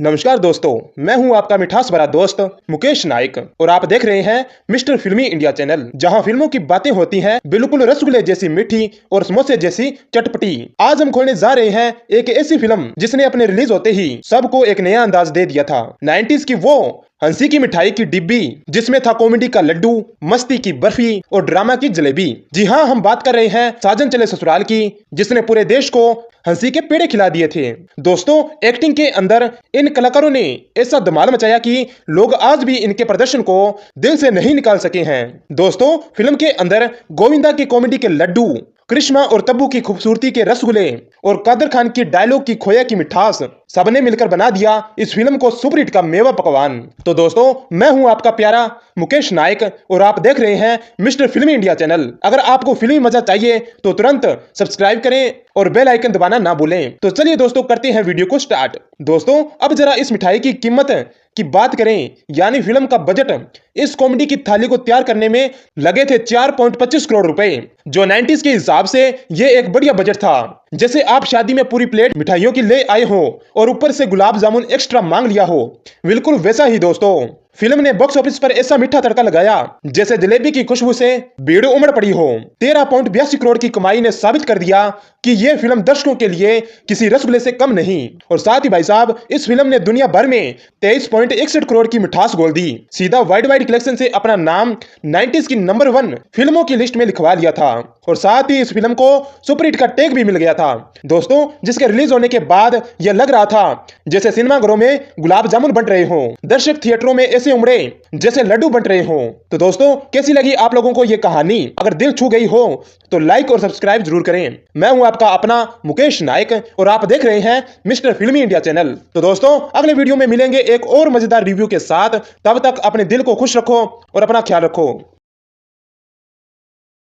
नमस्कार दोस्तों, मैं हूं आपका मिठास भरा दोस्त मुकेश नाइक और आप देख रहे हैं मिस्टर फिल्मी इंडिया चैनल, जहां फिल्मों की बातें होती हैं बिल्कुल रसगुल्ले जैसी मीठी और समोसे जैसी चटपटी। आज हम खोलने जा रहे हैं एक ऐसी फिल्म जिसने अपने रिलीज होते ही सबको एक नया अंदाज दे दिया था। 90s की वो हंसी की मिठाई की डिब्बी जिसमें था कॉमेडी का लड्डू, मस्ती की बर्फी और ड्रामा की जलेबी। जी हाँ, हम बात कर रहे हैं साजन चले ससुराल की, जिसने पूरे देश को हंसी के पेड़े खिला दिए थे। दोस्तों, एक्टिंग के अंदर इन कलाकारों ने ऐसा धमाल मचाया कि लोग आज भी इनके प्रदर्शन को दिल से नहीं निकाल सके हैं। दोस्तों, फिल्म के अंदर गोविंदा की कॉमेडी के लड्डू, करिश्मा और तब्बू की खूबसूरती के रसगुल्ले और कादर खान की डायलॉग की खोया की मिठास सबने मिलकर बना दिया इस फिल्म को सुपरहिट का मेवा पकवान। तो दोस्तों, मैं हूं आपका प्यारा मुकेश नाइक और आप देख रहे हैं मिस्टर फिल्मी इंडिया चैनल। अगर आपको फिल्मी मजा चाहिए तो तुरंत सब्सक्राइब करें और बेल आइकन दबाना ना भूलें। तो चलिए दोस्तों, करते हैं वीडियो को स्टार्ट। दोस्तों, अब जरा इस मिठाई की कीमत की बात करें, यानी फिल्म का बजट इस कॉमेडी की थाली को तैयार करने में लगे थे 4.25 करोड़ रुपए, जो 90s के हिसाब से ये एक बढ़िया बजट था। जैसे आप शादी में पूरी प्लेट मिठाइयों की ले आए हो और ऊपर से गुलाब जामुन एक्स्ट्रा मांग लिया हो, बिल्कुल वैसा ही दोस्तों फिल्म ने बॉक्स ऑफिस पर ऐसा मीठा तड़का लगाया जैसे जलेबी की खुशबू से भीड़ उमड़ पड़ी हो। 13.82 करोड़ की कमाई ने साबित कर दिया कि यह फिल्म दर्शकों के लिए किसी रसगुल्ले से कम नहीं। और साथ ही भाई साहब, इस फिल्म ने दुनिया भर में 23.61 करोड़ की मिठास घोल दी। सीधा वर्ल्ड वाइड कलेक्शन से अपना नाम 90s की नंबर 1 फिल्मों की लिस्ट में लिखवा लिया था और साथ ही इस फिल्म को सुपरहिट का टैग भी मिल गया था दोस्तों, जिसके रिलीज होने के बाद यह लग रहा था जैसे सिनेमाघरों में गुलाब जामुन बन रहे हों, दर्शक थिएटरों में ऐसे उमड़े जैसे लड्डू बन रहे हों। तो दोस्तों, कैसी लगी आप लोगों को यह कहानी? अगर दिल छू गई हो तो लाइक और सब्सक्राइब जरूर करें। मैं हूं आपका अपना मुकेश नाइक और आप देख रहे हैं मिस्टर फिल्मी इंडिया चैनल। तो दोस्तों, अगले वीडियो में मिलेंगे एक और मजेदार रिव्यू के साथ। तब तक अपने दिल को खुश रखो और अपना ख्याल रखो।